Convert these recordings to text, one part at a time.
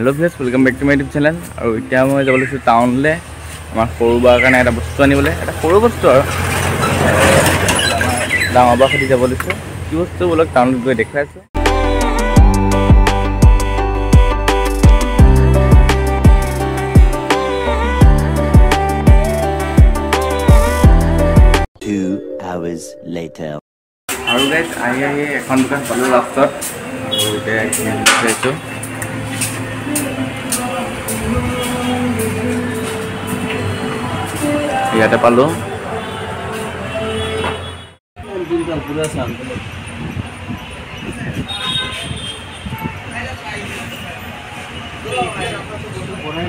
hello friends welcome back to my YouTube channel और इतना मैं যাব লৈছো টাউনলে আমাৰ সৰু বাৰ কাৰণে এটা বস্তু আনিবলৈ এটা সৰু বস্তু আৰু ডাঙৰ বাৰ সৈতে যাব লৈছো কি বস্তু বলক টাউনত গৈ দেখাই আছো hours later আৰু গাইস আহি এখন দোকান পালো ৰাস্তাত আৰু এতিয়া দেখাইছো ইয়াতে পালো দিনটা পুৰা শান্ত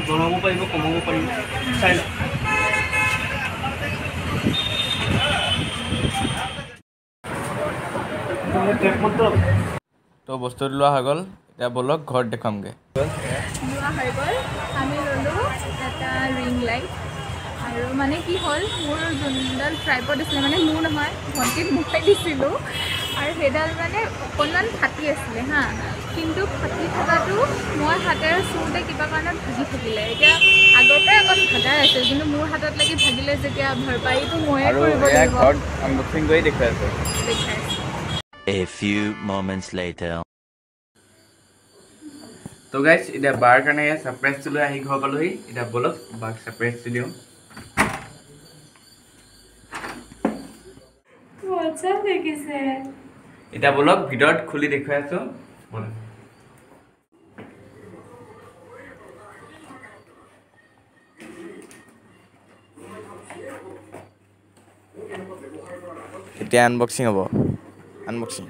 বনাবো পাৰিব কমাবো পাৰিব চাই ল তো বস্তু লোৱা হৈ গ'ল এতিয়া বলক ঘৰত দেখামগে লোৱা হৈ গ'ল আমি ললো এটা ৰিং লাইট আৰু মানে কি হ'ল মোৰ যোনডাল ট্ৰাইপড আছিলে মানে মোৰ নহয় ভণ্টিক মই দিছিলোঁ আৰু সেইডাল মানে অকণমান ফাটি আছিলে হা কিন্তু ফাটি থকাটো মই হাতেৰে চুওঁতে কিবা কাৰণত ভাগি থাকিলে এতিয়া আগৰ পৰাই অকণ ভাগাই আছে কিন্তু মোৰ হাতত লাগি ভাগিলে যেতিয়া ভৰপাইটো ময়ে কৰিব লাগিব ঘৰত আনবক্সিং কৰি দেখাই আছো A few moments later তো গাইস এটা বাৰ কাৰণে সাৰপ্ৰাইজ লৈ আহি ঘৰ পালোহি এটা বলক বাক সাৰপ্ৰাইজ দিও আচ্ছা দেখিছে এটা বলক ভিডিওত খুলি দেখাই আছো বল এটা আনবক্সিং হ'ব আনবক্সিং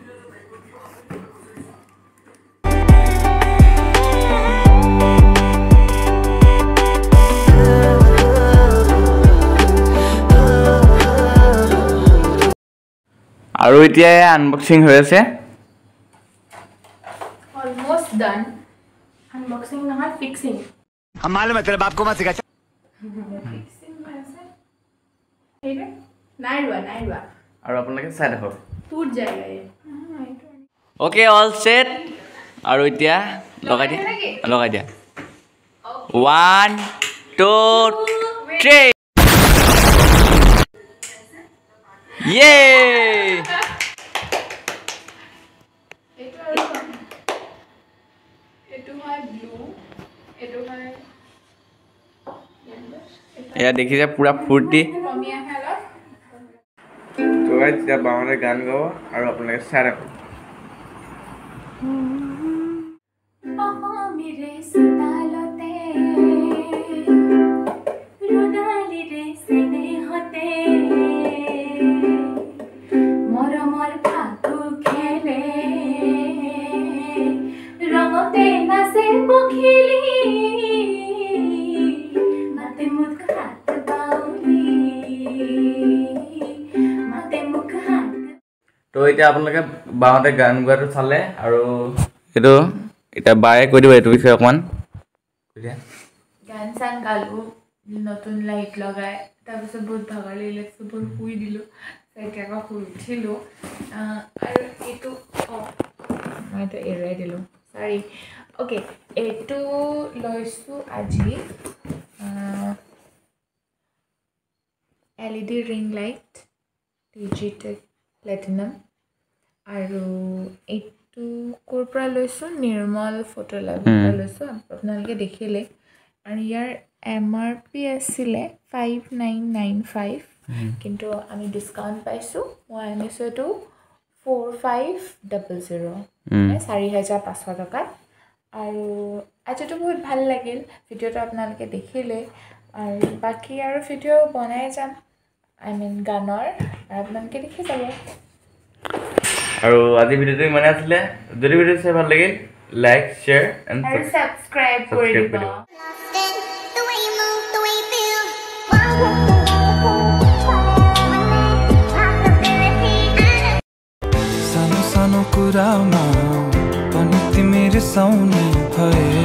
আৰু এতিয়া আনবক্সিং হৈ আছে অলমোস্ট ডান আনবক্সিং নহয় ফিক্সিং हम मालूम है तेरे बाप को मत सिखा ফিক্সিং আছে এইটো নাই ৰোৱা আৰু আপোনালোকে চাই দেখক টুট যায়গা ওকে অল সেট আৰু এতিয়া লগাই দিয়া 1 2 3 ये या देखी जा पूरा फुर्ती तो गाइस जब बावने गान गाओ और अपने सारे मेरे सुतालोते रुदाली रे सेने होते মৰমৰ ফাকু খেলে ৰঙতে নাচে পখিলি মাতে মুখ হাত বাউলি মাতে মুখ হাত তো এতিয়া আপোনালোকে বাওঁতে গান গোৱাটো চালে আৰু এটো এটা বায়ে কৈ দিব এটো বিষয়ে অকমান গান চান গালো নতুন লাইট লগাই তাৰপিছত বহুত ভাগৰ লাগিলে বহুত শুই দিলো এতিয়া আকৌ শুই উঠিলো আৰু এইটো মই এটা এৰাই দিলোঁ সৰি অ'কে এইটো লৈছোঁ আজি LED ring light DigiTek platinum আৰু এইটো ক'ৰ পৰা লৈছোঁ নিৰ্মল ফটো লেবৰ পৰা লৈছোঁ আপোনালোকে দেখিলে আৰু ইয়াৰ MRP আছিলে 5995 কিন্তু আমি ডিসকাউন্ট পাইছো মই আনিছো এটো 4500 4500 টকা আৰু আজিটো বহুত ভাল লাগিল ভিডিওটো আপোনালোকে দেখিলে আৰু বাকি আৰু ভিডিও বনাই যাম আই মিন গানৰ আপোনালোকে দেখি যাব আৰু আজি ভিডিওটো ইমানে আছিলে যদি ভিডিও চাই ভাল লাগিল লাইক শেয়াৰ এন্ড সাবস্ক্ৰাইব কৰি দিব सानो कुरामा पनि तिमी रिसाउने भए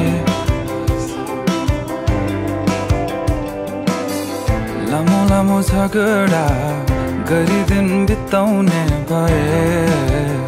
लामो झगडा गरी दिन बिताउने भए